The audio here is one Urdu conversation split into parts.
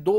2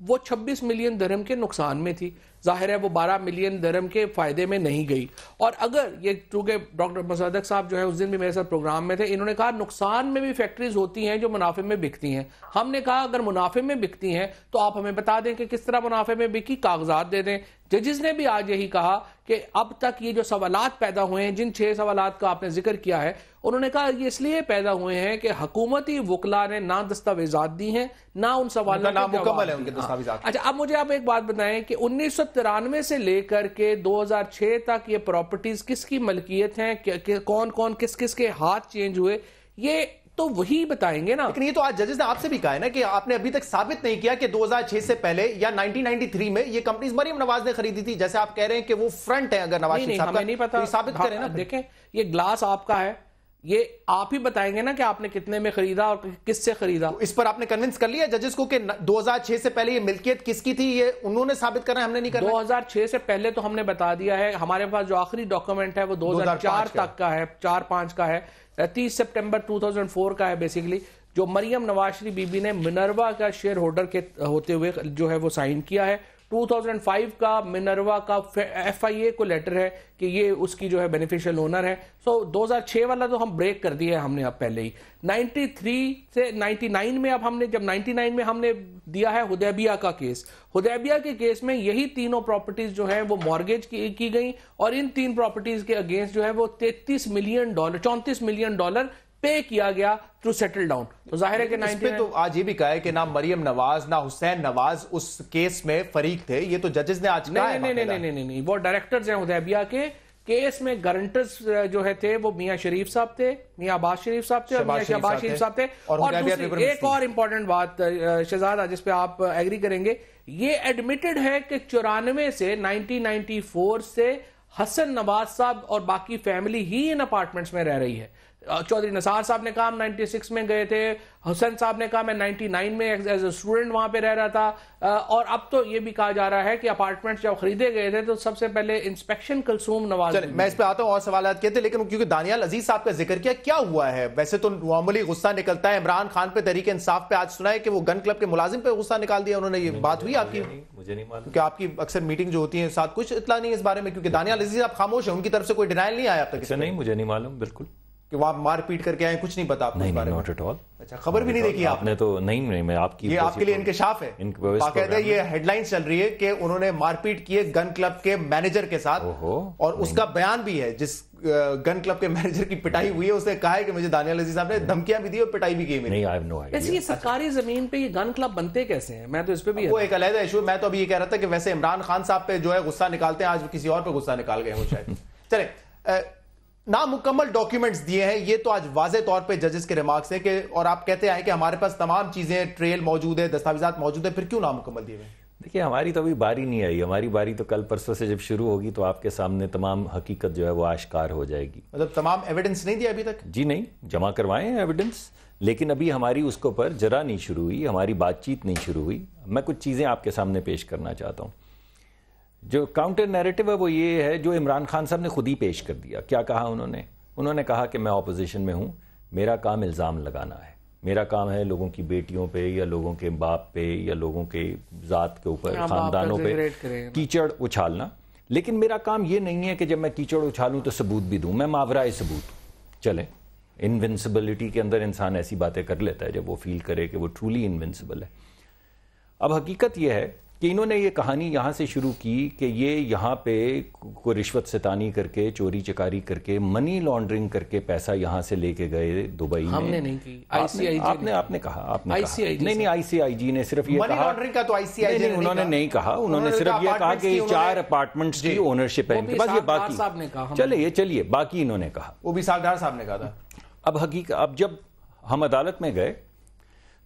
وہ 26 ملین درہم کے نقصان میں تھی. ظاہر ہے وہ 12 ملین درہم کے فائدے میں نہیں گئی. اور اگر یہ چونکہ ڈاکٹر مصدق صاحب جو ہے اس دن بھی میرے ساتھ پروگرام میں تھے, انہوں نے کہا نقصان میں بھی فیکٹریز ہوتی ہیں جو منافع میں بکتی ہیں. ہم نے کہا اگر منافع میں بکتی ہیں تو آپ ہمیں بتا دیں کہ کس طرح منافع میں بکی, کاغذات دے دیں. ججز نے بھی آج یہی کہا کہ اب تک یہ جو سوالات پیدا ہوئے ہیں, جن 6 سوالات کا آپ نے ذکر کیا ہے, انہوں نے کہا یہ اس لیے پیدا ہوئے ہیں کہ حکومتی وکلاء نے نہ دستاویزات دی ہیں نہ ان سوالات کا مکمل ہے ان کے دستاویزات. اچھا, اب مجھے آپ ایک بات بتائیں کہ 1993 سے لے کر کے 2006 تک یہ پراپرٹیز کس کی ملکیت ہیں, کون کون کس کس کے ہاتھ چینج ہوئے, یہ تو وہی بتائیں گے نا. لیکن یہ تو آج ججز نے آپ سے بھی کہا ہے نا کہ آپ نے ابھی تک ثابت نہیں کیا کہ 2006 سے پہلے یا 1993 میں یہ کمپنیز مریم نواز نے خریدی تھی, جیسے آپ کہہ رہے ہیں کہ وہ فرنٹ ہے اگر نواز شریف صاحب کا, نہیں پتا, ثابت کریں نا. دیکھیں یہ گلاس آپ کا ہے, یہ آپ ہی بتائیں گے نا کہ آپ نے کتنے میں خریدا اور کس سے خریدا. اس پر آپ نے کنونس کر لیا ججز کو کہ 2006 سے پہلے یہ ملکیت کس کی تھی, یہ انہوں نے ثابت کرنا ہے, ہم نے نہیں کرنا. 2006 سے پہلے تو ہم نے بتا دیا ہے, ہمارے پاس جو آخری ڈاکومنٹ ہے وہ 2004 تک کا ہے, 4-5 کا ہے, 30 سپٹمبر 2004 کا ہے بیسیکلی, جو مریم نواز شریف بی بی نے منروا کا شیئر ہولڈر کے ہوتے ہوئے جو ہے وہ سائن کیا ہے. 2005 کا منروا کا FIA کو لیٹر ہے کہ یہ اس کی جو ہے بینیفیشل اونر ہے. سو 2006 والا تو ہم بریک کر دیا ہے ہم نے اب پہلے ہی. 93 سے 99 میں اب ہم نے جب 99 میں ہم نے دیا ہے حدیبیہ کا کیس, حدیبیہ کے کیس میں یہی تینوں پراپرٹیز جو ہیں وہ مارگیج کی گئی اور ان 3 پراپرٹیز کے اگینسٹ جو ہے وہ $33 ملین 34 ملین ڈالر پے کیا گیا ٹو سیٹل ڈاؤن. تو ظاہر ہے کہ اس پہ تو آج یہ بھی کہا ہے کہ نہ مریم نواز نہ حسین نواز اس کیس میں فریق تھے, یہ تو ججز نے آج کہا ہے. نہیں, وہ ڈائریکٹرز ہیں حدیبیہ کے کیس میں, گارنٹرز جو ہے تھے وہ میاں شریف صاحب تھے, میاں عباس شریف صاحب تھے اور میاں شہباز شریف صاحب تھے. اور ایک اور امپورٹنٹ بات شہزاد جس پہ آپ ایگری کریں گے, یہ ایڈمیٹڈ ہے کہ 94 سے 1994 سے حسن نواز صاحب اور باقی فیملی ہی ان اپارٹمنٹس میں رہ رہی ہے. چودھری نثار صاحب نے کہا ہم 96 میں گئے تھے, حسن صاحب نے کہا میں 99 میں ایز اے اسٹوڈنٹ وہاں پہ رہ رہا تھا, اور اب تو یہ بھی کہا جا رہا ہے کہ اپارٹمنٹ جب خریدے گئے تھے تو سب سے پہلے انسپیکشن کلثوم نواز. میں اس پہ آتا ہوں اور سوالات کیے تھے, لیکن کیونکہ دانیال عزیز صاحب کا ذکر کیا ہوا ہے. ویسے تو نارملی غصہ نکلتا ہے, عمران خان پہ تحریک انصاف پہ آج سنا ہے کہ وہ گن کلب کے ملازم پہ غصہ نکال دیا انہوں نے, یہ بات ہوئی آپ کی؟ مجھے نہیں معلوم, کیونکہ آپ کی اکثر میٹنگ جو ہوتی ہیں ساتھ کچھ اطلاع نہیں اس بارے میں, کیونکہ دانیال عزیز آپ خاموش ہیں, ان کی طرف سے کوئی ڈینائل نہیں آیا اب تک. نہیں, مجھے نہیں معلوم بالکل کہ وہ آپ مار پیٹ کر کے آئے, کچھ نہیں پتا آپ کو اس بارے میں؟ Not at all. اچھا, خبر بھی نہیں دیکھی آپ نے؟ تو نہیں, میں آپ کی, یہ آپ کے لیے انکشاف ہے باقاعدہ, یہ ہیڈ لائنز چل رہی ہے کہ انہوں نے مار پیٹ کی ہے گن کلب کے مینیجر کے ساتھ, اور اس کا بیان بھی ہے جس گن کلب کے مینیجر کی پٹائی ہوئی ہے, اس نے کہا ہے کہ مجھے دانیال عزیز صاحب نے دھمکیاں بھی دی اور پٹائی بھی کی. ویسے یہ سرکاری زمین پہ یہ گن کلب بنتے کیسے ہیں؟ میں تو اس پہ بھی وہ ایک علیحدہ ایشو. میں تو ابھی یہ کہہ رہا تھا کہ ویسے عمران خان صاحب پہ جو ہے غصہ نکالتے ہیں, آج کسی اور پہ غصہ نکال گئے ہوں شاید. چلیں, نامکمل ڈاکیومنٹس دیے ہیں, یہ تو آج واضح طور پہ ججز کے ریمارکس ہیں کہ, اور آپ کہتے ہیں کہ ہمارے پاس تمام چیزیں ٹریل موجود ہے, دستاویزات موجود ہے, پھر کیوں نامکمل دیے ہوئے ہیں؟ دیکھیے, ہماری تو ابھی باری نہیں آئی, ہماری باری تو کل پرسوں سے جب شروع ہوگی تو آپ کے سامنے تمام حقیقت جو ہے وہ آشکار ہو جائے گی. مطلب تمام ایویڈنس نہیں دیا ابھی تک؟ جی نہیں, جمع کروائے ہیں ایویڈنس, لیکن ابھی ہماری اس کے اوپر جرا نہیں شروع ہوئی, ہماری بات چیت نہیں شروع ہوئی. میں کچھ چیزیں آپ کے سامنے پیش کرنا چاہتا ہوں. جو کاؤنٹر نیریٹو ہے وہ یہ ہے جو عمران خان صاحب نے خود ہی پیش کر دیا. کیا کہا انہوں نے کہا کہ میں اپوزیشن میں ہوں, میرا کام الزام لگانا ہے, میرا کام ہے لوگوں کی بیٹیوں پہ یا لوگوں کے باپ پہ یا لوگوں کے ذات کے اوپر, خاندانوں پہ کیچڑ اچھالنا. لیکن میرا کام یہ نہیں ہے کہ جب میں کیچڑ اچھالوں تو ثبوت بھی دوں, میں ماورائے ثبوت. چلیں, انوینسبلٹی کے اندر انسان ایسی باتیں کر لیتا ہے جب وہ فیل کرے کہ وہ ٹرولی انوینسبل ہے. اب حقیقت یہ ہے کہ انہوں نے یہ کہانی یہاں سے شروع کی کہ یہ یہاں پہ کوئی رشوت ستانی کر کے, چوری چکاری کر کے, منی لانڈرنگ کر کے پیسہ یہاں سے لے کے گئے دبئی میں. ہم نے نہیں کی, آپ نے کہا, نہیں, آئی سی آئی جی نے صرف یہ کہا, لانڈرنگ کا تو آئی سی آئی جی انہوں نے نہیں کہا, انہوں نے صرف یہ کہا کہ 4 اپارٹمنٹس کی اونرشپ ہے, بس یہ باقی چلیے باقی انہوں نے کہا, وہ بھی ساکھدار صاحب نے کہا تھا. اب جب ہم عدالت میں گئے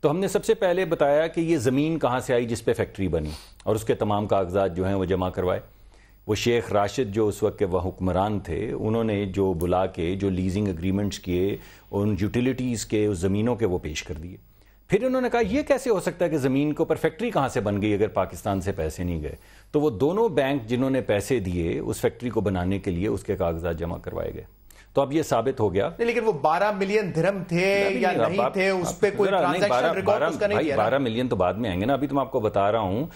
تو ہم نے سب سے پہلے بتایا کہ یہ زمین کہاں سے آئی جس پہ فیکٹری بنی, اور اس کے تمام کاغذات جو ہیں وہ جمع کروائے. وہ شیخ راشد جو اس وقت کے وہ حکمران تھے, انہوں نے جو بلا کے جو لیزنگ اگریمنٹس کیے ان یوٹیلیٹیز کے, اس زمینوں کے وہ پیش کر دیے. پھر انہوں نے کہا یہ کیسے ہو سکتا ہے کہ زمین کے اوپر فیکٹری کہاں سے بن گئی اگر پاکستان سے پیسے نہیں گئے. تو وہ دونوں بینک جنہوں نے پیسے دیے اس فیکٹری کو بنانے کے لیے, اس کے کاغذات جمع کروائے گئے. تو اب یہ ثابت ہو گیا. لیکن وہ 12 ملین درہم تھے یا نہیں تھے, اس پہ کوئی ٹرانزیکشن ریکارڈ اس کا نہیں دیا. 12 ملین تو بعد میں آئیں گے نا. ابھی تو میں آپ کو بتا رہا ہوں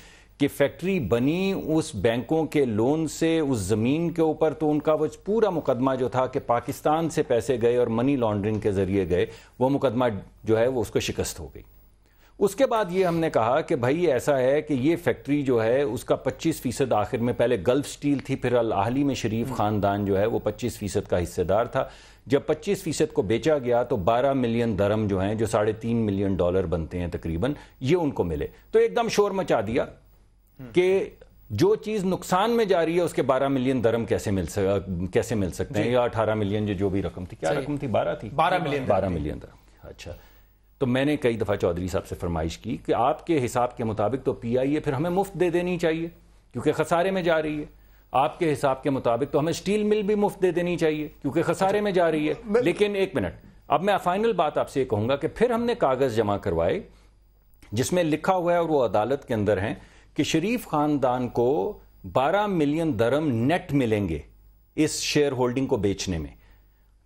کہ فیکٹری بنی اس بینکوں کے لون سے, اس زمین کے اوپر, تو ان کا وہ پورا مقدمہ جو تھا کہ پاکستان سے پیسے گئے اور منی لانڈرنگ کے ذریعے گئے, وہ مقدمہ جو ہے وہ اس کو شکست ہو گئی. اس کے بعد یہ ہم نے کہا کہ بھائی ایسا ہے کہ یہ فیکٹری جو ہے اس کا 25% آخر میں, پہلے گلف سٹیل تھی, پھر الاہلی میں شریف خاندان جو ہے وہ 25% کا حصہ دار تھا. جب 25% کو بیچا گیا تو 12 ملین درہم جو ہیں, جو $3.5 ملین بنتے ہیں تقریباً, یہ ان کو ملے. تو ایک دم شور مچا دیا کہ جو چیز نقصان میں جا رہی ہے اس کے 12 ملین درہم کیسے مل سکتے ہیں, یا 18 ملین جو بھی رقم تھی, کیا رقم تھی, 12 تھی, 12 ملین درہم. اچھا, تو میں نے کئی دفعہ چودھری صاحب سے فرمائش کی کہ آپ کے حساب کے مطابق تو پی آئی اے پھر ہمیں مفت دے دینی چاہیے کیونکہ خسارے میں جا رہی ہے. آپ کے حساب کے مطابق تو ہمیں سٹیل مل بھی مفت دے دینی چاہیے کیونکہ خسارے میں جا رہی ہے. لیکن ایک منٹ, اب میں فائنل بات آپ سے یہ کہوں گا کہ پھر ہم نے کاغذ جمع کروائے جس میں لکھا ہوا ہے, اور وہ عدالت کے اندر ہیں, کہ شریف خاندان کو 12 ملین درہم نیٹ ملیں گے اس شیئر ہولڈنگ کو بیچنے میں,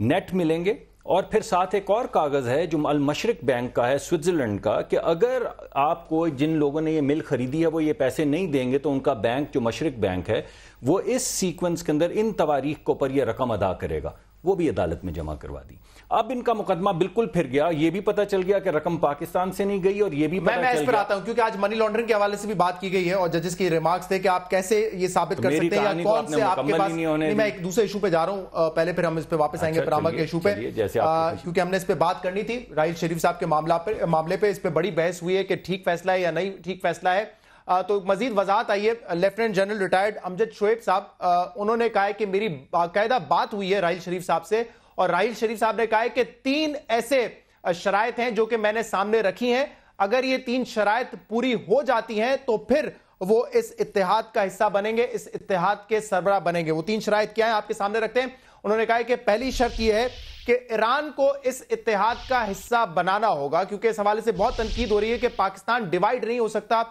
نیٹ ملیں گے. اور پھر ساتھ ایک اور کاغذ ہے جو المشرق بینک کا ہے, سوئٹزرلینڈ کا, کہ اگر آپ کو جن لوگوں نے یہ مل خریدی ہے وہ یہ پیسے نہیں دیں گے تو ان کا بینک جو مشرق بینک ہے وہ اس سیکوینس کے اندر ان تواریخ کو پر یہ رقم ادا کرے گا. وہ بھی عدالت میں جمع کروا دی. اب ان کا مقدمہ بالکل پھر گیا, یہ بھی پتہ چل گیا کہ رقم پاکستان سے نہیں گئی, اور یہ بھی پتہ چل گیا. میں اس پر آتا ہوں کیونکہ آج منی لانڈرنگ کے حوالے سے بھی بات کی گئی ہے اور ججز کی ریمارکس تھے کہ آپ کیسے یہ ثابت کر سکتے ہیں, یا کون سے آپ کے پاس. میں ایک دوسرے ایشو پہ جا رہا ہوں, پہلے پھر ہم اس پہ واپس آئیں گے پرامہ کے ایشو پہ, کیونکہ ہم نے اس پہ بات کرنی تھی. راحیل شریف صاحب کے معاملے پہ اس پہ بڑی بحث ہوئی ہے کہ ٹھیک فیصلہ ہے یا نہیں ٹھیک فیصلہ ہے. تو مزید وضاحت آئی ہے. لیفٹیننٹ جنرل ریٹائرڈ امجد شعیب صاحب, انہوں نے کہا ہے کہ میری باقاعدہ بات ہوئی ہے راحیل شریف صاحب سے, اور راحیل شریف صاحب نے کہا ہے کہ 3 ایسے شرائط ہیں جو کہ میں نے سامنے رکھی ہیں, اگر یہ 3 شرائط پوری ہو جاتی ہیں تو پھر وہ اس اتحاد کا حصہ بنیں گے, اس اتحاد کے سربراہ بنیں گے. وہ 3 شرائط کیا ہیں آپ کے سامنے رکھتے ہیں. انہوں نے کہا ہے کہ پہلی شرط یہ ہے کہ ایران کو اس اتحاد کا حصہ بنانا ہوگا, کیونکہ اس حوالے سے بہت تنقید ہو رہی ہے کہ پاکستان ڈیوائیڈ نہیں ہو سکتا.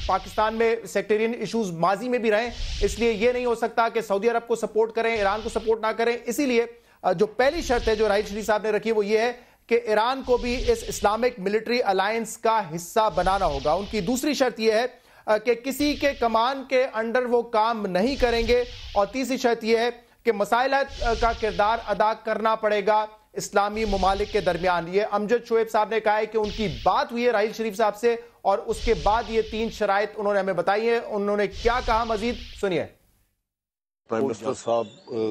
پاکستان میں سیکٹرین ایشوز ماضی میں بھی رہے, اس لیے یہ نہیں ہو سکتا کہ سعودی عرب کو سپورٹ کریں, ایران کو سپورٹ نہ کریں. اسی لیے جو پہلی شرط ہے جو راحیل شریف صاحب نے رکھی وہ یہ ہے کہ ایران کو بھی اس اسلامک ملٹری الائنس کا حصہ بنانا ہوگا. ان کی دوسری شرط یہ ہے کہ کسی کے کمان کے انڈر وہ کام نہیں کریں گے, اور تیسری شرط یہ ہے کہ مسائلت کا کردار ادا کرنا پڑے گا اسلامی ممالک کے درمیان. یہ امجد شعیب صاحب نے کہا ہے کہ ان کی بات ہوئی ہے راحیل شریف صاحب سے, اور اس کے بعد یہ 3 شرائط انہوں نے ہمیں بتائی ہیں. انہوں نے کیا کہا مزید سنیے. پرائم منسٹر صاحب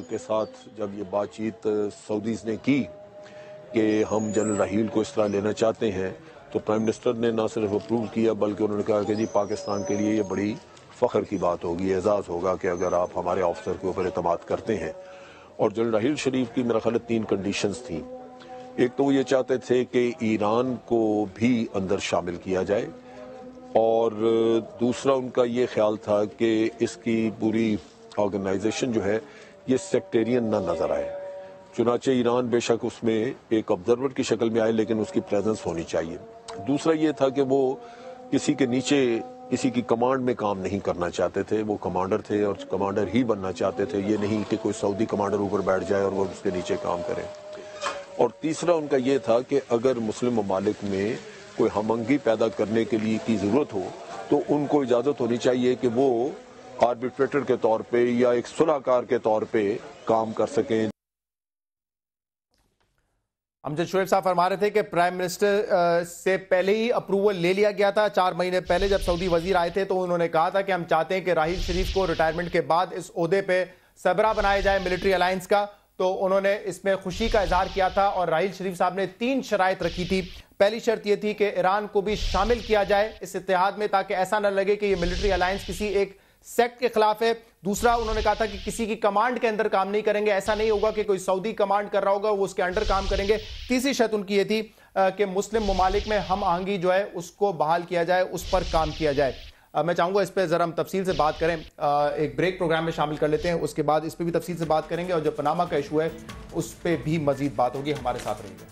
کے ساتھ جب یہ بات چیت سعودیز نے کی کہ ہم جنرل راحیل کو اس طرح لینا چاہتے ہیں, تو پرائم منسٹر نے نہ صرف اپروو کیا بلکہ انہوں نے کہا کہ جی پاکستان کے لیے یہ بڑی فخر کی بات ہوگی, اعزاز ہوگا کہ اگر آپ ہمارے آفیسر کے اوپر اعتماد کرتے ہیں. اور جنرل راحیل شریف کی میرا خیال 3 کنڈیشنز تھیں. ایک تو وہ یہ چاہتے تھے کہ ایران کو بھی اندر شامل کیا جائے, اور دوسرا ان کا یہ خیال تھا کہ اس کی پوری آرگنائزیشن جو ہے یہ سیکٹیرین نہ نظر آئے. چنانچہ ایران بے شک اس میں ایک آبزرور کی شکل میں آئے لیکن اس کی پریزنس ہونی چاہیے. دوسرا یہ تھا کہ وہ کسی کے نیچے کسی کی کمانڈ میں کام نہیں کرنا چاہتے تھے, وہ کمانڈر تھے اور کمانڈر ہی بننا چاہتے تھے, یہ نہیں کہ کوئی سعودی کمانڈر اوپر بیٹھ جائے اور وہ اس کے نیچے کام کرے. اور تیسرا ان کا یہ تھا کہ اگر مسلم ممالک میں کوئی ہم آہنگی پیدا کرنے کے لیے کی ضرورت ہو تو ان کو اجازت ہونی چاہیے کہ وہ آربیٹریٹر کے طور پہ یا ایک صلح کار کے طور پہ کام کر سکیں. امجد شعیب صاحب فرما رہے تھے کہ پرائم منسٹر سے پہلے ہی اپروول لے لیا گیا تھا. 4 مہینے پہلے جب سعودی وزیر آئے تھے تو انہوں نے کہا تھا کہ ہم چاہتے ہیں کہ راحیل شریف کو ریٹائرمنٹ کے بعد اس عہدے پہ سربراہ بنایا جائے ملٹری الائنس کا. تو انہوں نے اس میں خوشی کا اظہار کیا تھا, اور راحیل شریف صاحب نے 3 شرائط رکھی تھی. پہلی شرط یہ تھی کہ ایران کو بھی شامل کیا جائے اس اتحاد میں تاکہ ایسا نہ لگے کہ یہ ملٹری الائنس کسی ایک سیکٹ کے خلاف ہے. دوسرا انہوں نے کہا تھا کہ کسی کی کمانڈ کے اندر کام نہیں کریں گے, ایسا نہیں ہوگا کہ کوئی سعودی کمانڈ کر رہا ہوگا وہ اس کے انڈر کام کریں گے. تیسری شرط ان کی یہ تھی کہ مسلم ممالک میں ہم آہنگی جو ہے اس کو بحال کیا جائے, اس پر کام کیا جائے. میں چاہوں گا اس پہ ذرا ہم تفصیل سے بات کریں, ایک بریک پروگرام میں شامل کر لیتے ہیں, اس کے بعد اس پہ بھی تفصیل سے بات کریں گے, اور جو پاناما کا ایشو ہے اس پہ بھی مزید بات ہوگی. ہمارے ساتھ رہیے گا.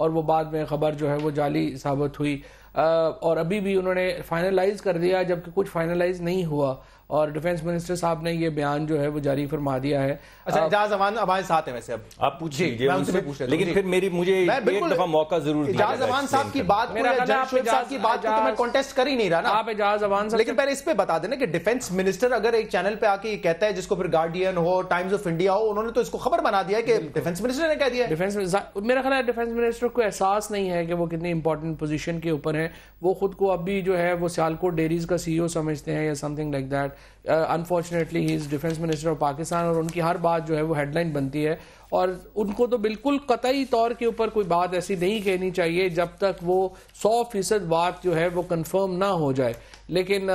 اور وہ بعد میں خبر جو ہے وہ جعلی ثابت ہوئی، اور ابھی بھی انہوں نے فائنلائز کر دیا جبکہ کچھ فائنلائز نہیں ہوا، اور ڈیفنس منسٹر صاحب نے یہ بیان جو ہے وہ جاری فرما دیا ہے۔ اچھا اجاز امان ہمارے ساتھ ہیں ویسے، اب آپ پوچھ لیجیے میں ان سے پوچھ لیتا ہوں، لیکن پھر مجھے ایک دفعہ موقع ضرور دیجیے۔ اجاز امان صاحب کی بات کو یا جج شعیب صاحب کی بات کو تو میں کانٹیسٹ کر ہی نہیں رہا نا، آپ اجاز امان صاحب، لیکن پہلے اس پہ بتا دینا کہ ڈیفنس منسٹر اگر ایک چینل پہ آ کے یہ کہتا ہے، جس کو پھر گارڈین ہو، ٹائمز آف انڈیا ہو، انہوں نے تو اس کو خبر بنا دیا ہے کہ ڈیفنس منسٹر نے کہہ دیا ہے۔ میرا خیال ہے ڈیفنس منسٹر کو احساس نہیں ہے کہ وہ کتنی امپورٹنٹ پوزیشن کے اوپر ہیں، وہ خود کو اب بھی جو ہے وہ سیالکوٹ ڈیریز کا سی او سمجھتے ہیں یا some thing like that. Unfortunately he is defence minister of Pakistan, اور ان کی ہر بات جو ہے وہ ہیڈ لائن بنتی ہے، اور ان کو تو بالکل قطعی طور کے اوپر کوئی بات ایسی نہیں کہنی چاہیے جب تک وہ 100% بات جو ہے وہ کنفرم نہ ہو جائے۔ لیکن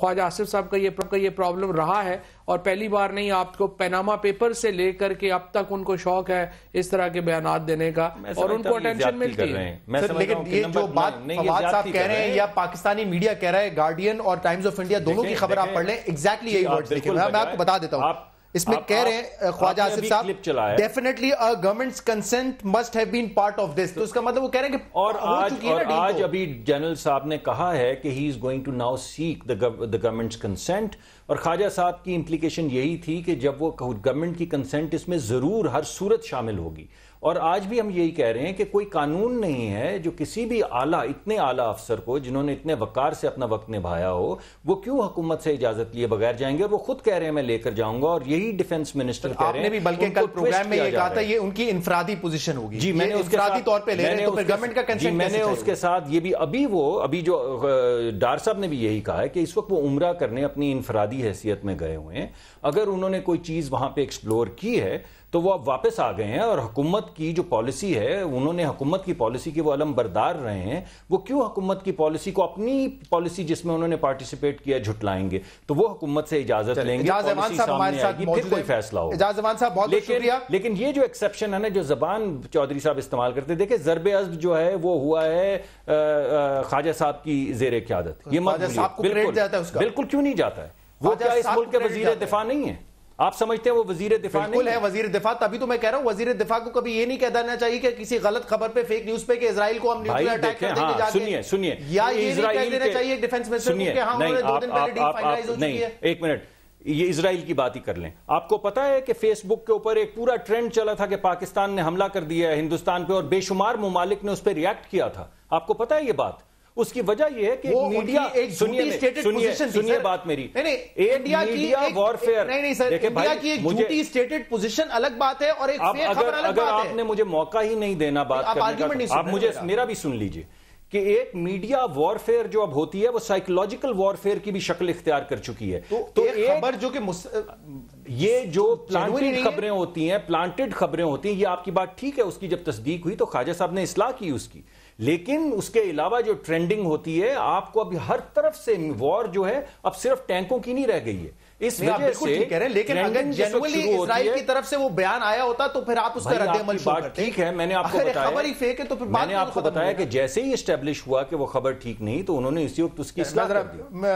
خواجہ آصف صاحب کا یہ پرابلم رہا ہے، اور پہلی بار نہیں، آپ کو پیناما پیپر سے لے کر کے اب تک ان کو شوق ہے اس طرح کے بیانات دینے کا، اور ان کو اٹینشن ملتی ہے۔ لیکن یہ جو بات فواد صاحب کہہ رہے ہیں یا پاکستانی میڈیا کہہ رہا ہے، گارڈین اور ٹائمز آف انڈیا دونوں کی خبر آپ پڑھ لیں، ایگزیکٹلی یہی ورڈز لکھے ہوئے ہیں، میں آپ کو بتا دیتا ہوں۔ اس میں کہہ رہے ہیں خواجہ آصف صاحب definitely governments consent must have been part of this, تو اس کا مطلب وہ کہہ رہے ہیں کہ اور آج ابھی جنرل صاحب نے کہا ہے کہ he is going to now seek the government's consent, اور خواجہ صاحب کی امپلیکیشن یہی تھی کہ جب وہ گورنمنٹ کی کنسنٹ اس میں ضرور ہر صورت شامل ہوگی، اور آج بھی ہم یہی کہہ رہے ہیں کہ کوئی قانون نہیں ہے جو کسی بھی اتنے اعلیٰ افسر کو جنہوں نے اتنے وقار سے اپنا وقت نبھایا ہو، وہ کیوں حکومت سے اجازت لیے بغیر جائیں گے، اور وہ خود کہہ رہے ہیں میں لے کر جاؤں گا، اور یہی ڈیفنس منسٹر کہہ رہے ہیں۔ آپ نے بھی بلکہ کل پروگرام میں یہ کہا تھا یہ ان کی انفرادی پوزیشن ہوگی، جی میں نے انفرادی طور پہ لے رہے ہیں، تو پھر گورنمنٹ کا کنسنٹ میں نے اس کے ساتھ یہ بھی ابھی جو ڈار صاحب نے بھی یہی کہا ہے کہ اس وقت وہ عمرہ کرنے اپنی انفرادی حیثیت میں گئے ہوئے ہیں، اگر انہوں نے کوئی چیز وہاں پہ ایکسپلور کی ہے تو وہ اب واپس آ گئے ہیں، اور حکومت کی جو پالیسی ہے انہوں نے حکومت کی پالیسی کے وہ علم بردار رہے ہیں، وہ کیوں حکومت کی پالیسی کو اپنی پالیسی جس میں انہوں نے پارٹیسپیٹ کیا جھٹلائیں گے، تو وہ حکومت سے اجازت لیں گے، پالیسی سامنے آئے گی، پھر کوئی فیصلہ ہوگا۔ اجاز امان صاحب بہت شکریہ۔ لیکن یہ جو ایکسیپشن ہے نا جو زبان چودھری صاحب استعمال کرتے، دیکھیں ضرب عضب جو ہے وہ ہوا ہے خواجہ صاحب کی زیر قیادت، یہ بالکل کیوں نہیں جاتا ہے، وہ کیا اس ملک کے وزیر دفاع نہیں ہے؟ آپ سمجھتے ہیں وہ وزیر دفاع نہیں بالکل ہے وزیر دفاع، تبھی تو میں کہہ رہا ہوں وزیر دفاع کو کبھی یہ نہیں کہہ دینا چاہیے کہ کسی غلط خبر پہ فیک نیوز پہ کہ اسرائیل کو ہم نیوکلیئر اٹیک کر دیں گے جا کے، سنیے یا یہ نہیں کہہ دینا چاہیے ڈیفنس منسٹر کو کہ ہاں انہوں نے 2 دن پہلے ڈیل فائنلائز ہو چکی ہے۔ ایک منٹ، یہ اسرائیل کی بات ہی کر لیں، آپ کو پتا ہے کہ فیس بک کے اوپر ایک پورا ٹرینڈ چلا تھا کہ پاکستان نے حملہ کر دیا ہے ہندوستان پہ، اور بے شمار ممالک نے اس پہ ریئیکٹ کیا تھا، آپ کو پتا ہے یہ بات؟ اس کی وجہ یہ ہے کہ میڈیا، سنیے بات میری، انڈیا کی وارفیئر، انڈیا کی ایک جھوٹی اسٹیٹڈ پوزیشن الگ بات ہے اور ایک فیک خبر الگ بات ہے۔ اگر آپ نے مجھے موقع ہی نہیں دینا بات کرنے کا، آپ مجھے میرا بھی سن لیجئے کہ ایک میڈیا وارفیئر جو اب ہوتی ہے وہ سائیکولوجیکل وارفیئر کی بھی شکل اختیار کر چکی ہے، تو ایک خبر جو کہ یہ جو پلانٹڈ خبریں ہوتی ہیں، یہ آپ کی بات ٹھیک ہے، اس کی جب تصدیق ہوئی تو خواجہ صاحب نے اصلاح کی اس کی، لیکن اس کے علاوہ جو ٹرینڈنگ ہوتی ہے، آپ کو ابھی ہر طرف سے وار جو ہے اب صرف ٹینکوں کی نہیں رہ گئی ہے، اس وجہ سے کہہ رہے ہیں، لیکن اگر جنولی اسرائیل کی طرف سے وہ بیان آیا ہوتا تو پھر آپ اس کا رد عمل شروع کرتے۔ ٹھیک ہے، میں نے آپ کو بتایا، خبر ہی فیک ہے تو پھر میں نے آپ کو بتایا کہ جیسے ہی اسٹیبلش ہوا کہ وہ خبر ٹھیک نہیں تو انہوں نے اسی وقت اس کی اصلاح کر دی۔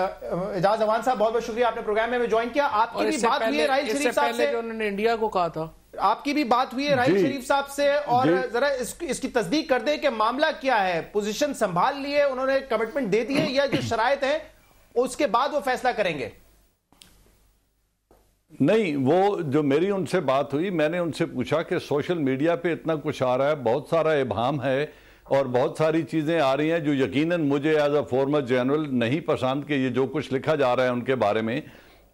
اجاز امان صاحب بہت بہت شکریہ، آپ نے پروگرام میں جوائن کیا۔ آپ کی بھی بات ہوئی ہے راحیل شریف صاحب سے، انہوں نے انڈیا کو کہا تھا، آپ کی بھی بات ہوئی ہے راحیل شریف صاحب سے، اور ذرا اس کی تصدیق کر دیں کہ معاملہ کیا ہے، پوزیشن سنبھال لیے انہوں نے، کمٹمنٹ دے دی ہے، یا جو شرائط ہیں اس کے بعد وہ فیصلہ کریں گے؟ نہیں، وہ جو میری ان سے بات ہوئی، میں نے ان سے پوچھا کہ سوشل میڈیا پہ اتنا کچھ آ رہا ہے، بہت سارا ابہام ہے اور بہت ساری چیزیں آ رہی ہیں جو یقیناً مجھے ایز اے فارمر جنرل نہیں پسند کہ یہ جو کچھ لکھا جا رہا ہے ان کے بارے میں۔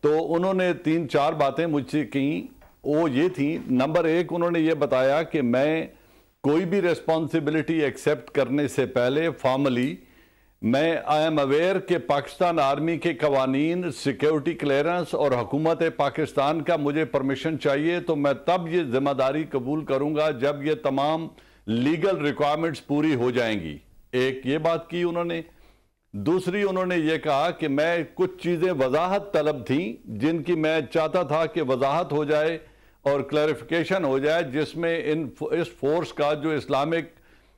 تو انہوں نے 3-4 باتیں مجھ سے کہیں، وہ یہ تھیں، نمبر 1 انہوں نے یہ بتایا کہ میں کوئی بھی ریسپانسبلٹی ایکسیپٹ کرنے سے پہلے فارملی میں آئی ایم اویئر کہ پاکستان آرمی کے قوانین، سیکیورٹی کلیئرنس اور حکومت پاکستان کا مجھے پرمیشن چاہیے، تو میں تب یہ ذمہ داری قبول کروں گا جب یہ تمام لیگل ریکوائرمنٹس پوری ہو جائیں گی۔ ایک یہ بات کی انہوں نے۔ دوسری انہوں نے یہ کہا کہ میں کچھ چیزیں وضاحت طلب تھیں جن کی میں چاہتا تھا کہ وضاحت ہو جائے اور کلیریفیکیشن ہو جائے، جس میں اس فورس کا جو اسلامک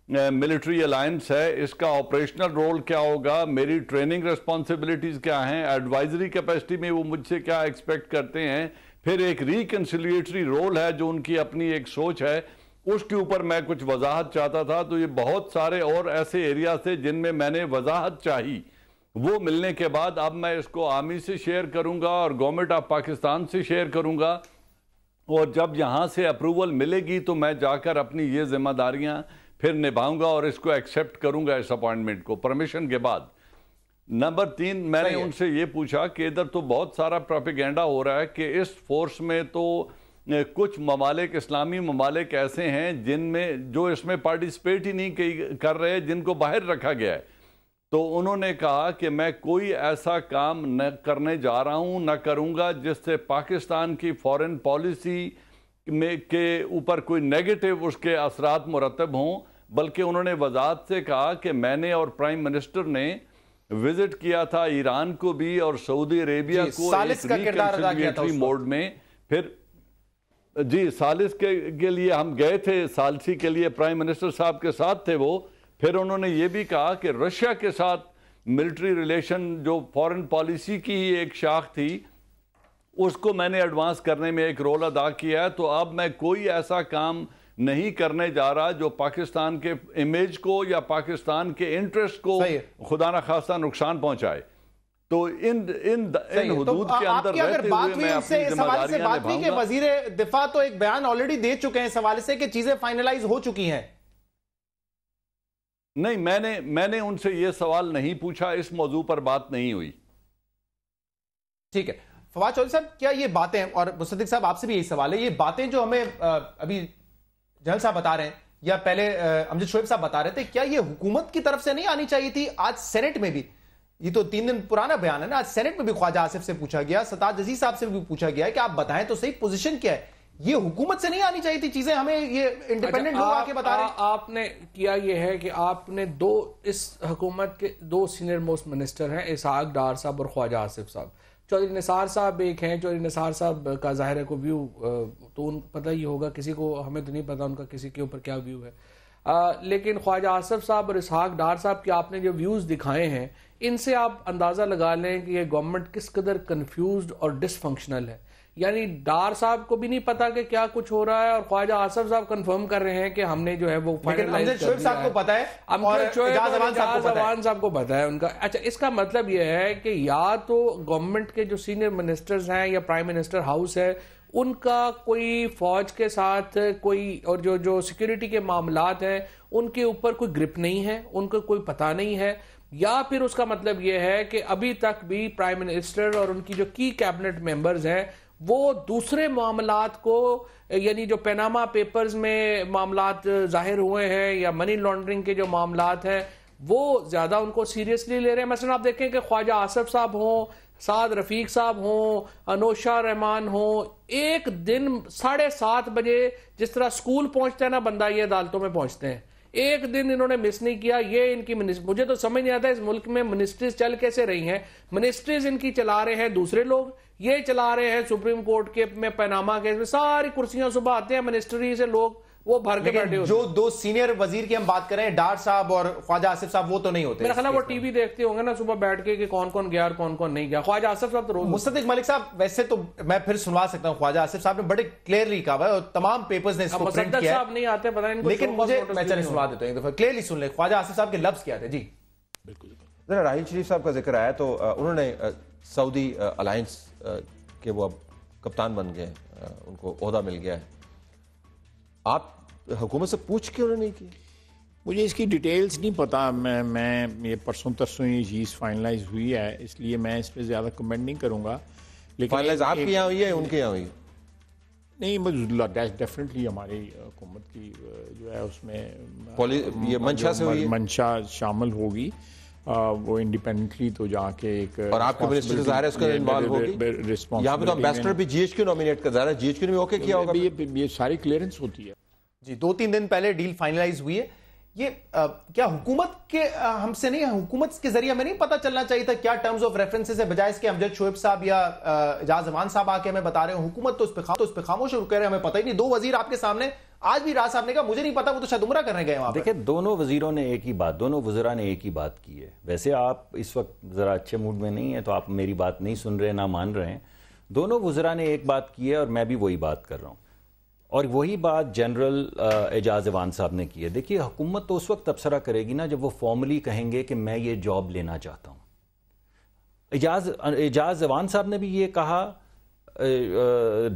ملٹری الائنس ہے اس کا آپریشنل رول کیا ہوگا، میری ٹریننگ ریسپانسبلٹیز کیا ہیں، ایڈوائزری کیپیسٹی میں وہ مجھ سے کیا ایکسپیکٹ کرتے ہیں، پھر ایک ریکنسیلیٹری رول ہے جو ان کی اپنی ایک سوچ ہے، اس کے اوپر میں کچھ وضاحت چاہتا تھا. تو یہ بہت سارے اور ایسے ایریا تھے جن میں میں نے وضاحت چاہی. وہ ملنے کے بعد اب میں اس کو آرمی سے شیئر کروں گا اور گورنمنٹ آف پاکستان سے شیئر کروں گا, اور جب یہاں سے اپروول ملے گی تو میں جا کر اپنی یہ ذمہ داریاں پھر نبھاؤں گا اور اس کو ایکسیپٹ کروں گا اس اپوائنٹمنٹ کو پرمیشن کے بعد. نمبر 3, میں نے ان سے یہ پوچھا کہ ادھر تو بہت سارا پروپیگنڈا ہو رہا ہے کہ اس فورس میں تو کچھ ممالک, اسلامی ممالک ایسے ہیں جن میں جو اس میں پارٹیسپیٹ ہی نہیں کر رہے, جن کو باہر رکھا گیا ہے. تو انہوں نے کہا کہ میں کوئی ایسا کام نہ کرنے جا رہا ہوں, نہ کروں گا جس سے پاکستان کی فارن پالیسی میں کے اوپر کوئی نیگیٹو اس کے اثرات مرتب ہوں, بلکہ انہوں نے وضاحت سے کہا کہ میں نے اور پرائم منسٹر نے وزٹ کیا تھا ایران کو بھی اور سعودی عربیہ کو ریکنسیلیٹری موڈ میں. پھر ثالث کے لیے ہم گئے تھے, ثالثی کے لیے پرائم منسٹر صاحب کے ساتھ تھے وہ. پھر انہوں نے یہ بھی کہا کہ رشیا کے ساتھ ملٹری ریلیشن جو فارن پالیسی کی ہی ایک شاخ تھی, اس کو میں نے ایڈوانس کرنے میں ایک رول ادا کیا ہے. تو اب میں کوئی ایسا کام نہیں کرنے جا رہا جو پاکستان کے امیج کو یا پاکستان کے انٹرسٹ کو خدا نخواستہ نقصان پہنچائے. تو ان حدود کے اندر رہتے ہوئے میں اپنی ذمہ داریاں نبھاؤں گا. وزیر دفاع تو ایک بیان آلریڈی دے چکے ہیں اس حوالے سے کہ چیزیں فائنلائز ہو چکی ہیں. نہیں, میں نے ان سے یہ سوال نہیں پوچھا, اس موضوع پر بات نہیں ہوئی. ٹھیک ہے فواد چودھری صاحب, کیا یہ باتیں, اور مصدق صاحب آپ سے بھی یہی سوال ہے, یہ باتیں جو ہمیں ابھی جنرل صاحب بتا رہے ہیں یا پہلے امجد شعیب صاحب بتا رہے تھے, کیا یہ حکومت کی طرف سے نہیں آنی چاہیے تھی؟ آج سینٹ میں بھی, یہ تو 3 دن پرانا بیان ہے نا, آج سینٹ میں بھی خواجہ آصف سے پوچھا گیا, سطاج عزیز صاحب سے بھی پوچھا گیا کہ آپ بتائیں تو صحیح پوزیشن کیا ہے, یہ حکومت سے نہیں آنی چاہیے تھی چیزیں, ہمیں یہ انڈیپینڈنٹ لوگ آ کے بتا رہے ہیں. آپ نے کیا یہ ہے کہ آپ نے اس حکومت کے 2 سینئر موسٹ منسٹر ہیں, اسحاق ڈار صاحب اور خواجہ آصف صاحب. چودھری نثار صاحب ایک ہیں, چودھری نثار صاحب کا ظاہر ہے کو ویو تو پتہ ہی ہوگا کسی کو, ہمیں تو نہیں پتا ان کا کسی کے اوپر کیا ویو ہے, لیکن خواجہ آصف صاحب اور اسحاق ڈار صاحب کے آپ نے جو ویوز دکھائے ہیں, ان سے آپ اندازہ لگا لیں کہ یہ گورنمنٹ کس قدر کنفیوزڈ اور ڈس فنکشنل ہے. یعنی ڈار صاحب کو بھی نہیں پتا کہ کیا کچھ ہو رہا ہے, اور خواجہ آصف صاحب کنفرم کر رہے ہیں کہ ہم نے جو ہے وہ فائنلائز کر دیا ہے. شعیب صاحب کو پتا ہے, اجاز صاحب کو پتا ہے ان کا. اچھا, اس کا مطلب یہ ہے کہ یا تو گورنمنٹ کے جو سینئر منسٹرز ہیں یا پرائم منسٹر ہاؤس ہے, ان کا کوئی فوج کے ساتھ کوئی, اور جو سیکیورٹی کے معاملات ہیں ان کے اوپر کوئی گرپ نہیں ہے, ان کو کوئی پتہ نہیں ہے, یا پھر اس کا مطلب یہ ہے کہ ابھی تک بھی پرائم منسٹر اور ان کی جو کی کیبنٹ ممبرز ہیں وہ دوسرے معاملات کو, یعنی جو پیناما پیپرز میں معاملات ظاہر ہوئے ہیں یا منی لانڈرنگ کے جو معاملات ہیں, وہ زیادہ ان کو سیریسلی لے رہے ہیں. مثلا آپ دیکھیں کہ خواجہ آصف صاحب ہوں, سعد رفیق صاحب ہوں, انوشا رحمان ہوں, ایک دن 7:30 بجے جس طرح سکول پہنچتے ہیں نا بندہ, یہ عدالتوں میں پہنچتے ہیں. ایک دن انہوں نے مس نہیں کیا. یہ ان کی مجھے تو سمجھ نہیں آتا اس ملک میں منسٹریز چل کیسے رہی ہیں. منسٹریز ان کی چلا رہے ہیں دوسرے لوگ, یہ چلا رہے ہیں سپریم کورٹ کے میں پیناما کیس میں, ساری کرسیاں صبح آتے ہیں منسٹری سے لوگ, وہ بھر کے بیٹھے ہوتے ہیں. جو 2 سینئر وزیر کی ہم بات کریں, ڈار صاحب اور خواجہ آصف صاحب, وہ تو نہیں ہوتے. میرا خیال ہے وہ ٹی وی دیکھتے ہوں گے نا صبح بیٹھ کے کہ کون کون گیا اور کون کون نہیں گیا. خواجہ آصف صاحب تو روز. مصدق ملک صاحب, ویسے تو میں پھر سنوا سکتا ہوں, خواجہ آصف صاحب نے بڑے کلیئرلی کہا ہے اور تمام پیپرز نے اس کو پرنٹ کیا ہے. صاحب نہیں آتے پتہ نہیں, لیکن مجھے میں چلے سنوا دیتا ہوں ایک دفعہ, کلیئرلی سن لیں خواجہ آصف صاحب کے لفظ کیا تھے. جی بالکل. ذرا راحیل شریف صاحب کا ذکر آیا تو انہوں نے سعودی الائنس کے وہ اب کپتان بن گئے, ان کو عہدہ مل گیا ہے. آپ حکومت سے پوچھ کے انہوں نے نہیں کی؟ مجھے اس کی ڈیٹیلز نہیں پتا, میں یہ پرسوں ترسوں یہ چیز فائنلائز ہوئی ہے, اس لیے میں اس پہ زیادہ کمنٹ نہیں کروں گا. لیکن فائنلائز آپ کے یہاں ہوئی ہے, ان کے یہاں ہوئی؟ نہیں, ڈیفینیٹلی ہماری حکومت کی جو ہے اس میں یہ منشا سے ہوئی ہے, منشا شامل ہوگی, وہ انڈیپینڈنٹلی تو جا کے ایک. اور آپ کے منسٹر ظاہر ہے اس کا انوالو ہوگی. یہاں پہ تو امبیسڈر بھی جی ایچ کیو نومینیٹ کر ظاہر ہے, جی ایچ کیو نے بھی اوکے کیا ہوگا. یہ ساری کلیئرنس ہوتی ہے. جی 2-3 دن پہلے ڈیل فائنلائز ہوئی ہے. یہ کیا حکومت کے ہم سے نہیں, حکومت کے ذریعے ہمیں نہیں پتا چلنا چاہیے تھا کیا ٹرمز آف ریفرنسز ہے, بجائے اس کے امجد شعیب صاحب یا اجاز امان صاحب آ کے ہمیں بتا رہے ہیں حکومت تو اس پہ خاموش کہہ رہے ہیں ہمیں پتہ ہی نہیں. 2 وزیر آپ کے سامنے, آج بھی راز صاحب نے کہا مجھے نہیں پتا, وہ تو شاید عمرہ کرنے گئے وہاں. دیکھیں دونوں وزیروں نے ایک ہی بات, دونوں وزراء نے ایک ہی بات کی ہے. ویسے آپ اس وقت ذرا اچھے موڈ میں نہیں ہیں تو آپ میری بات نہیں سن رہے, نہ مان رہے ہیں. دونوں وزراء نے ایک بات کی ہے اور میں بھی وہی بات کر رہا ہوں. اور وہی بات جنرل اعجاز ایوان صاحب نے کی ہے. دیکھیے حکومت تو اس وقت تبصرہ کرے گی نا جب وہ فارملی کہیں گے کہ میں یہ جاب لینا چاہتا ہوں. اعجاز ایوان صاحب نے بھی یہ کہا,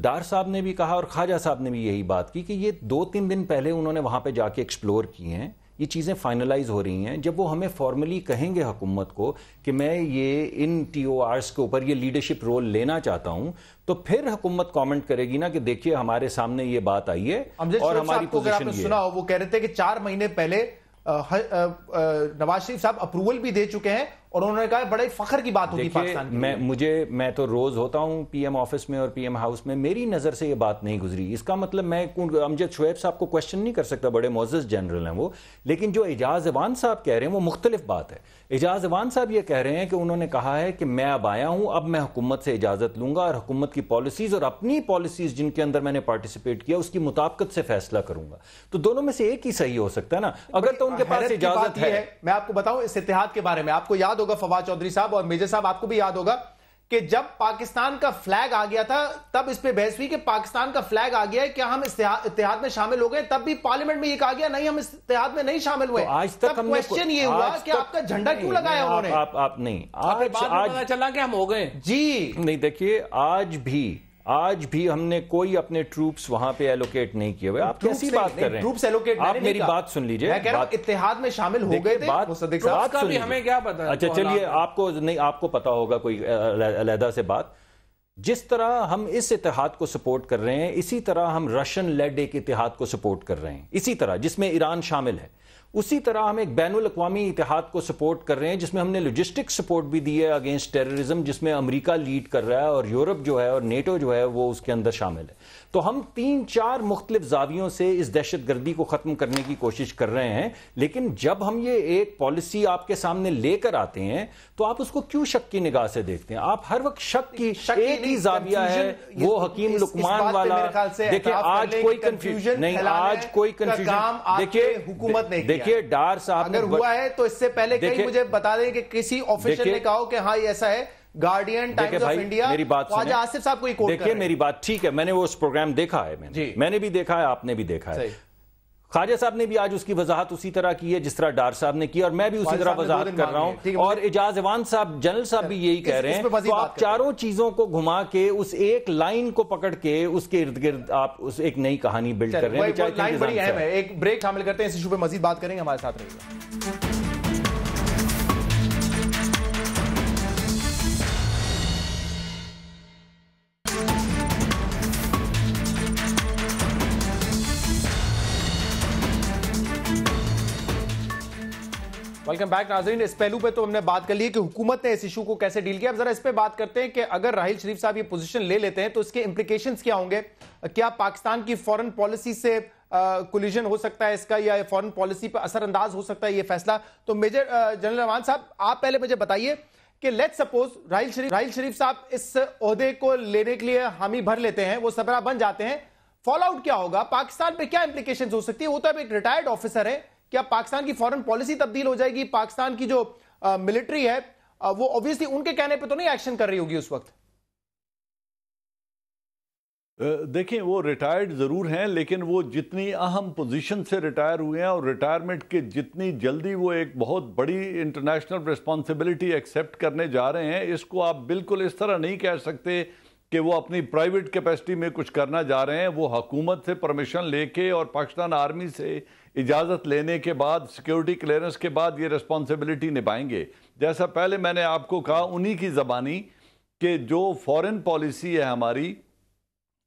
ڈار صاحب نے بھی کہا اور خواجہ صاحب نے بھی یہی بات کی کہ یہ 2-3 دن پہلے انہوں نے وہاں پہ جا کے ایکسپلور کی ہیں, یہ چیزیں فائنلائز ہو رہی ہیں. جب وہ ہمیں فارملی کہیں گے حکومت کو کہ میں یہ ان ٹی او آرز کے اوپر یہ لیڈرشپ رول لینا چاہتا ہوں, تو پھر حکومت کامنٹ کرے گی نا کہ دیکھیے ہمارے سامنے یہ بات آئی ہے اور ہماری پوزیشن یہ ہے. سنا ہو وہ کہہ رہے تھے کہ 4 مہینے پہلے نواز شریف صاحب اپروول بھی دے چکے ہیں اور انہوں نے کہا بڑے فخر کی بات ہوگی پاکستان کی. میں تو روز ہوتا ہوں پی ایم آفس میں اور پی ایم ہاؤس میں, میری نظر سے یہ بات نہیں گزری. اس کا مطلب میں امجد شعیب صاحب کو کوشچن نہیں کر سکتا, بڑے معزز جنرل ہیں وہ, لیکن جو اعجاز ایوان صاحب کہہ رہے ہیں وہ مختلف بات ہے. اعجاز ایوان صاحب یہ کہہ رہے ہیں کہ انہوں نے کہا ہے کہ میں اب آیا ہوں, اب میں حکومت سے اجازت لوں گا اور حکومت کی پالیسیز اور اپنی پالیسیز جن کے اندر میں نے پارٹیسپیٹ کیا اس کی مطابقت سے فیصلہ کروں گا. تو دونوں میں سے ایک ہی صحیح ہو سکتا ہے نا, اگر تو ان کے پاس اجازت ہے. میں آپ کو بتاؤں اس اتحاد کے بارے میں, آپ کو یاد ہوگا فواد چودھری صاحب اور میجر صاحب, آپ کو بھی یاد ہوگا کہ جب پاکستان کا فلیگ آ گیا تھا تب اس پہ بحث ہوئی کہ پاکستان کا فلیگ آ گیا ہے کیا ہم اتحاد میں شامل ہو گئے, تب بھی پارلیمنٹ میں یہ کہا گیا نہیں ہم اس اتحاد میں نہیں شامل ہوئے. آج تک ہم نے کوسچن یہ ہوا کہ آپ کا جھنڈا کیوں لگایا انہوں نے؟ آپ نہیں, آج پتہ چلا کہ ہم ہو گئے جی نہیں. دیکھیے آج بھی ہم نے کوئی اپنے ٹروپس وہاں پہ ایلوکیٹ نہیں کیے ہوئے. آپ کیسی بات کر رہے ہیں؟ آپ میری بات سن لیجئے, میں کہہ رہا ہوں اتحاد میں شامل ہو گئے تھے. ہمیں کیا پتا. اچھا چلیے, آپ کو پتا ہوگا کوئی علیحدہ سے بات. جس طرح ہم اس اتحاد کو سپورٹ کر رہے ہیں اسی طرح ہم رشین لیڈ ایک اتحاد کو سپورٹ کر رہے ہیں, اسی طرح جس میں ایران شامل ہے. اسی طرح ہم ایک بین الاقوامی اتحاد کو سپورٹ کر رہے ہیں جس میں ہم نے لاجسٹک سپورٹ بھی دی ہے اگینسٹ ٹیررزم, جس میں امریکہ لیڈ کر رہا ہے اور یورپ جو ہے اور نیٹو جو ہے وہ اس کے اندر شامل ہے. تو ہم 3-4 مختلف زاویوں سے اس دہشت گردی کو ختم کرنے کی کوشش کر رہے ہیں. لیکن جب ہم یہ ایک پالیسی آپ کے سامنے لے کر آتے ہیں تو آپ اس کو کیوں شک کی نگاہ سے دیکھتے ہیں؟ آپ ہر وقت شک کی ایک ہی زاویہ ہے, وہ حکیم لقمان والا. دیکھیں آج کوئی کنفیوژن نہیں, آج کوئی کنفیوژن دیکھیے حکومت نے دیکھیے ڈار صاحب اگر ہوا ہے تو اس سے پہلے کہیں مجھے بتا دیں کہ کسی آفیشل نے کہا ہو کہ ہاں یہ ایسا ہے. گارڈین, ٹائمز آف انڈیا, میری بات خواجہ آصف صاحب کو ہی کوٹ کر رہے ہیں. دیکھیے میری بات ٹھیک ہے, میں نے وہ اس پروگرام دیکھا ہے, میں نے بھی دیکھا ہے, آپ نے بھی دیکھا ہے. خواجہ صاحب نے بھی آج اس کی وضاحت اسی طرح کی ہے جس طرح ڈار صاحب نے کی, اور میں بھی اسی طرح وضاحت کر رہا ہوں. اور اعجاز ایوان صاحب جنرل صاحب بھی یہی کہہ رہے ہیں. تو آپ چاروں چیزوں کو گھما کے اس ایک لائن کو پکڑ کے اس کے ارد گرد آپ اس ایک نئی کہانی بلڈ کر رہے ہیں. لائن بڑی اہم ہے. ایک بریک شامل کرتے ہیں, اس ایشو پہ مزید بات کریں گے, ہمارے ساتھ رہیے گا. ویلکم بیک ناظرین. اس پہلو پہ تو ہم نے بات کر لی کہ حکومت نے اس ایشو کو کیسے ڈیل کیا. اب ذرا اس پہ بات کرتے ہیں کہ اگر راحیل شریف صاحب یہ پوزیشن لے لیتے ہیں تو اس کے امپلیکیشنز کیا ہوں گے؟ کیا پاکستان کی فورن پالیسی سے کولیجن ہو سکتا ہے اس کا, یا فورن پالیسی پہ اثر انداز ہو سکتا ہے یہ فیصلہ؟ تو میجر جنرل ایوان صاحب آپ پہلے مجھے بتائیے کہ لیٹ سپوز راحیل شریف صاحب اس عہدے کو لینے کے لیے حامی بھر لیتے ہیں, وہ سربراہ بن جاتے ہیں, فال آؤٹ کیا ہوگا؟ پاکستان پہ کیا امپلیکیشنز ہو سکتی ہے؟ وہ تو اب ایک ریٹائرڈ آفیسر ہے, کیا پاکستان کی فورن پالیسی تبدیل ہو جائے گی؟ پاکستان کی جو ملٹری ہے وہ obviously ان کے کہنے پہ تو نہیں ایکشن کر رہی ہوگی اس وقت. دیکھیں وہ ریٹائرڈ ضرور ہیں, لیکن وہ جتنی اہم پوزیشن سے ریٹائر ہوئے ہیں اور ریٹائرمنٹ کے جتنی جلدی وہ ایک بہت بڑی انٹرنیشنل ریسپانسبلٹی ایکسیپٹ کرنے جا رہے ہیں, اس کو آپ بالکل اس طرح نہیں کہہ سکتے کہ وہ اپنی پرائیویٹ کیپیسٹی میں کچھ کرنا جا رہے ہیں. وہ حکومت سے پرمیشن لے کے اور پاکستان آرمی سے اجازت لینے کے بعد, سیکیورٹی کلیئرنس کے بعد یہ ریسپانسبلٹی نبھائیں گے. جیسا پہلے میں نے آپ کو کہا انہی کی زبانی کہ جو فورن پالیسی ہے ہماری,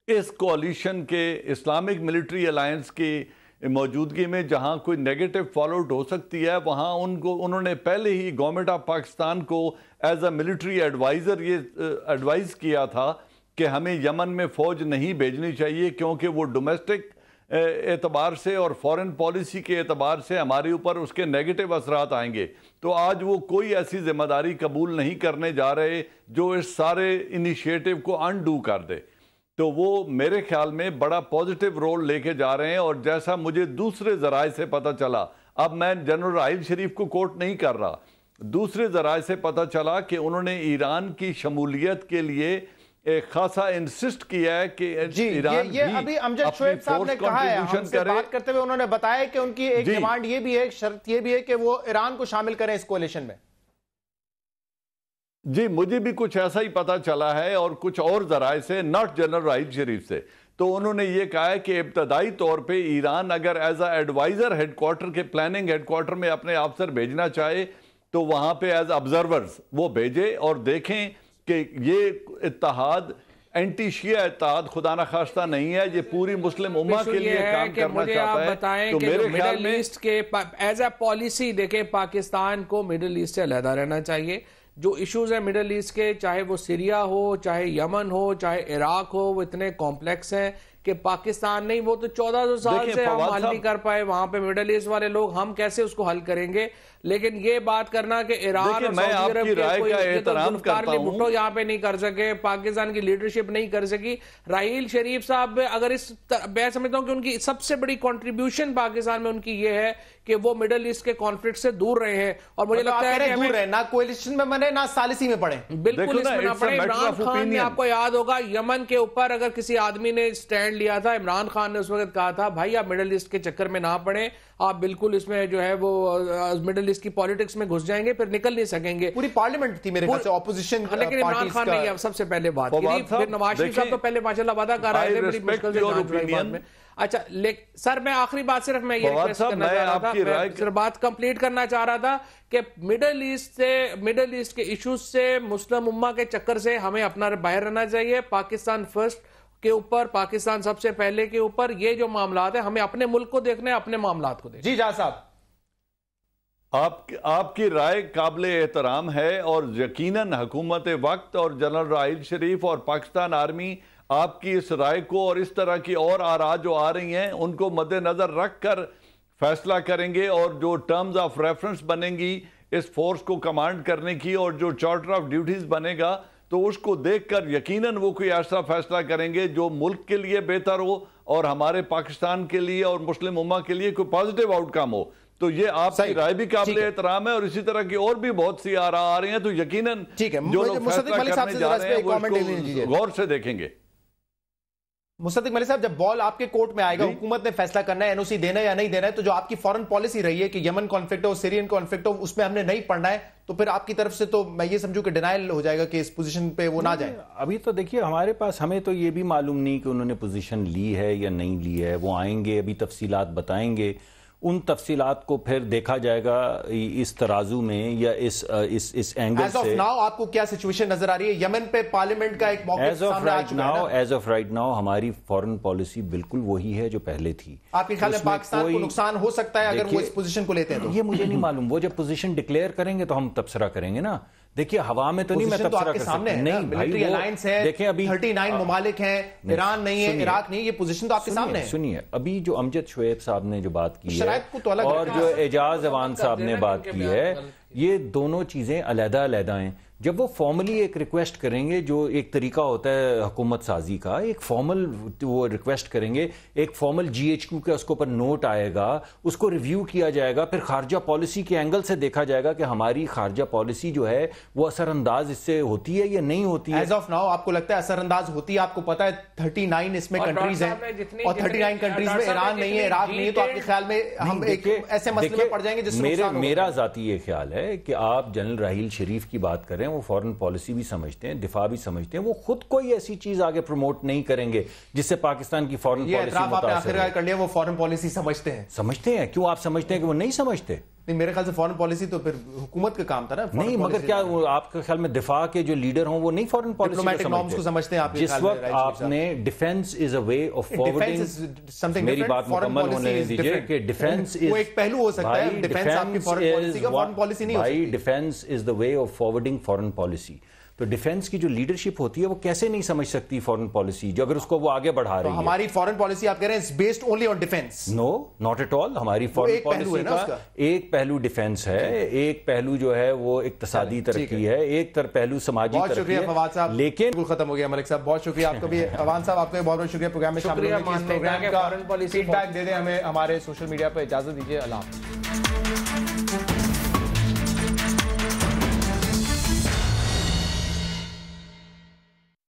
اس کولیشن کے اسلامک ملٹری الائنس کی موجودگی میں جہاں کوئی نیگیٹو فال آؤٹ ہو سکتی ہے, وہاں انہوں نے پہلے ہی گورنمنٹ آف پاکستان کو ایز اے ملٹری ایڈوائزر یہ ایڈوائز کیا تھا کہ ہمیں یمن میں فوج نہیں بھیجنی چاہیے, کیونکہ وہ ڈومیسٹک اعتبار سے اور فورن پالیسی کے اعتبار سے ہمارے اوپر اس کے نیگیٹو اثرات آئیں گے. تو آج وہ کوئی ایسی ذمہ داری قبول نہیں کرنے جا رہے جو اس سارے انیشیٹو کو انڈو کر دے. تو وہ میرے خیال میں بڑا پوزیٹیو رول لے کے جا رہے ہیں. اور جیسا مجھے دوسرے ذرائع سے پتہ چلا, اب میں جنرل راحیل شریف کو کوٹ نہیں کر رہا, دوسرے ذرائع سے پتہ چلا کہ انہوں نے ایران کی شمولیت کے لیے ایک خاصا انسسٹ کیا ہے کہ ایران یہ ابھی امجد شعیب صاحب نے کہا ہے، ہم سے بات کرتے ہوئے انہوں نے بتایا کہ ان کی ایک ڈیمانڈ یہ بھی ہے، ایک شرط یہ بھی ہے کہ وہ ایران کو شامل کریں اس کولیشن میں۔ جی مجھے بھی کچھ ایسا ہی پتا چلا ہے، اور کچھ اور ذرائع سے، ناٹ جنرل راحیل شریف سے، تو انہوں نے یہ کہا ہے کہ ابتدائی طور پہ ایران اگر ایز اے ایڈوائزر ہیڈ کوارٹر کے پلاننگ ہیڈ کوارٹر میں اپنے افسر بھیجنا چاہے تو وہاں پہ ایز آبزرورز وہ بھیجے اور دیکھیں کہ یہ اتحاد اینٹی شیعہ اتحاد خدا نخواستہ نہیں ہے، یہ پوری مسلم امہ کے لیے کام کرنا چاہتا ہے۔ بتائیں کہ مڈل ایسٹ کے ایز اے پالیسی دیکھیں پاکستان کو مڈل ایسٹ سے علیحدہ رہنا چاہیے۔ جو ایشوز ہیں مڈل ایسٹ کے، چاہے وہ سیریا ہو، چاہے یمن ہو، چاہے عراق ہو، وہ اتنے کمپلیکس ہیں کہ پاکستان نہیں، وہ تو 1400 سال سے ہم حل نہیں کر پائے، وہاں پہ مڈل ایسٹ والے لوگ ہم کیسے اس کو حل کریں گے؟ لیکن یہ بات کرنا کہ ایران اور سعودی عرب کے کوئی بھٹو یہاں پہ نہیں کر سکے، پاکستان کی لیڈرشپ نہیں کر سکی۔ راحیل شریف صاحب اگر اس میں سمجھتا ہوں کہ ان کی سب سے بڑی کنٹریبیوشن پاکستان میں ان کی یہ ہے کہ وہ مڈل ایسٹ کے کانفلکٹ سے دور رہے ہیں، اور مجھے لگتا ہے کہ دور رہے، نہ کولیشن میں بنے نہ ثالثی میں پڑے، بالکل اس میں نہ پڑے۔ عمران خان نے، آپ کو یاد ہوگا یمن کے اوپر اگر کسی آدمی نے سٹینڈ لیا تھا، عمران خان نے اس وقت کہا تھا بھائی آپ مڈل ایسٹ کے چکر میں نہ پڑیں، آپ بالکل اس میں جو ہے وہ مڈل ایسٹ کی پالیٹکس میں گھس جائیں گے، پھر نکل نہیں سکیں گے۔ پوری پارلیمنٹ تھی میرے خیال سے اپوزیشن، لیکن عمران خان نے سب سے پہلے بات کی، پھر نواز شریف صاحب تو پہلے ماشاءاللہ وعدہ کر رہے تھے بڑی مشکل سے جان چھڑائی بعد میں۔ اچھا سر میں آخری بات صرف میں یہ ریکویسٹ کرنا چاہ رہا تھا، صرف بات کمپلیٹ کرنا چاہ رہا تھا کہ مڈل ایسٹ کے ایشوز سے، مسلم امہ کے چکر سے ہمیں اپنا باہر رہنا چاہیے۔ پاکستان فرسٹ کے اوپر، پاکستان سب سے پہلے کے اوپر یہ جو معاملات ہیں ہمیں اپنے ملک کو دیکھنا ہے، اپنے معاملات کو دیکھنا ہے۔ جی جا صاحب، آپ کی رائے قابل احترام ہے، اور یقیناً حکومت وقت اور جنرل راحیل شریف اور پاکستان آرمی آپ کی اس رائے کو اور اس طرح کی اور آراء جو آ رہی ہیں ان کو مد نظر رکھ کر فیصلہ کریں گے، اور جو ٹرمز آف ریفرنس بنیں گی اس فورس کو کمانڈ کرنے کی، اور جو چارٹر آف ڈیوٹیز بنے گا تو اس کو دیکھ کر یقیناً وہ کوئی ایسا فیصلہ کریں گے جو ملک کے لیے بہتر ہو اور ہمارے پاکستان کے لیے اور مسلم امہ کے لیے کوئی پازیٹیو آؤٹ کم ہو۔ تو یہ آپ کی رائے بھی قابل احترام ہے، اور اسی طرح کی اور بھی بہت سی آراء آ رہی ہیں، تو یقیناً جو لوگ فیصلہ کرنے جا رہے ہیں وہ اس کو غور سے دیکھیں گے۔ مصدق ملک صاحب، جب بال آپ کے کورٹ میں آئے گا، حکومت نے فیصلہ کرنا ہے این او سی دینا ہے یا نہیں دینا ہے، تو جو آپ کی فورن پالیسی رہی ہے کہ یمن کانفلکٹ ہو، سیرین کانفلکٹ ہو، اس میں ہم نے نہیں پڑھنا ہے، تو پھر آپ کی طرف سے تو میں یہ سمجھوں کہ ڈینائل ہو جائے گا کہ اس پوزیشن پہ وہ نہ جائیں۔ ابھی تو دیکھیے ہمارے پاس، ہمیں تو یہ بھی معلوم نہیں کہ انہوں نے پوزیشن لی ہے یا نہیں لی ہے، وہ آئیں گے ابھی تفصیلات بتائیں گے، ان تفصیلات کو پھر دیکھا جائے گا اس ترازو میں یا اس اینگل سے۔ ایز آف ناؤ آپ کو کیا سچویشن نظر آ رہی ہے؟ یمن پہ پارلیمنٹ کا ایک موقف سامنے آ چکا ہے نا؟ ایز آف رائٹ ناؤ ہماری فورن پالیسی بالکل وہی ہے جو پہلے تھی۔ آپ کے خیال میں پاکستان کو نقصان ہو سکتا ہے اگر وہ اس پوزیشن کو لیتے ہیں تو؟ یہ مجھے نہیں معلوم، وہ جب پوزیشن ڈکلیئر کریں گے تو ہم تبصرہ کریں گے نا۔ دیکھیے ہوا میں تو نہیں میں تبصرہ کر سکتا، نہیں ملٹری الائنس ہے، دیکھیں ابھی 39 ممالک ہیں، ایران نہیں ہے، عراق نہیں، یہ پوزیشن تو آپ کے سامنے ہے۔ سنیے ابھی جو امجد شعیب صاحب نے جو بات کی ہے اور جو اعجاز اوان صاحب نے بات کی ہے، یہ دونوں چیزیں علیحدہ علیحدہ ہیں۔ جب وہ فارملی ایک ریکویسٹ کریں گے، جو ایک طریقہ ہوتا ہے حکومت سازی کا، ایک فارمل وہ ریکویسٹ کریں گے، ایک فارمل جی ایچ کیو کا اس کے اوپر نوٹ آئے گا، اس کو ریویو کیا جائے گا، پھر خارجہ پالیسی کے اینگل سے دیکھا جائے گا کہ ہماری خارجہ پالیسی جو ہے وہ اثر انداز اس سے ہوتی ہے یا نہیں ہوتی ہے۔ ایز آف ناؤ آپ کو لگتا ہے اثر انداز ہوتی ہے؟ آپ کو پتا ہے 39 اس میں کنٹریز ہیں، اور 39 کنٹریز میں ایران نہیں ہے، عراق نہیں ہے، تو آپ کے خیال میں ہم ایک ایسے مسئلے میں پڑ جائیں گے جس سے نقصان ہوگا؟ میرا ذاتی یہ خیال ہے کہ آپ جنرل راحیل شریف کی بات کریں، وہ فورن پالیسی بھی سمجھتے ہیں، دفاع بھی سمجھتے ہیں، وہ خود کوئی ایسی چیز آگے پروموٹ نہیں کریں گے جس سے پاکستان کی فورن پالیسی متاثر ہو۔ یہ اعتراف آپ نے آخر کر لیا، وہ فورن پالیسی سمجھتے ہیں۔ سمجھتے ہیں؟ کیوں آپ سمجھتے ہیں کہ وہ نہیں سمجھتے؟ نہیں، میرے خیال سے فورن پالیسی تو پھر حکومت کا کام تھا نا۔ نہیں، مگر کیا آپ کے خیال میں دفاع کے جو لیڈر ہوں وہ نہیں فورن پالیسی کو سمجھتے ہیں؟ جس وقت آپ نے defence is a way of forwarding, میری بات مکمل ہونے دیجیے کہ ڈیفنس وہ ایک پہلو ہو سکتا ہے، ڈیفنس آپ کی فورن پالیسی کا، فورن پالیسی نہیں ہو سکتی۔ Defence is the way of forwarding foreign policy. تو ڈیفنس کی جو لیڈرشپ ہوتی ہے وہ کیسے نہیں سمجھ سکتی فورن پالیسی، جو اگر اس کو وہ آگے بڑھا رہی ہے؟ ہماری فورن پالیسی آپ کہہ رہے ہیں based only on defence? No, not at all. ہماری فورن پالیسی کا ایک پہلو ڈیفنس ہے، ایک پہلو جو ہے وہ اقتصادی ترقی ہے، ایک پہلو سماجی ترقی ہے۔ بہت شکریہ فواد صاحب، لیکن ختم ہو گیا ملک صاحب، بہت شکریہ آپ کو بھی۔ اوان صاحب آپ کو بہت بہت شکریہ پروگرام میں شامل ہونے کے، اس پروگرام کا فیڈ بیک دے دیں ہمیں ہمارے سوشل میڈیا پہ۔ اجازت دیجیے، اللہ حافظ۔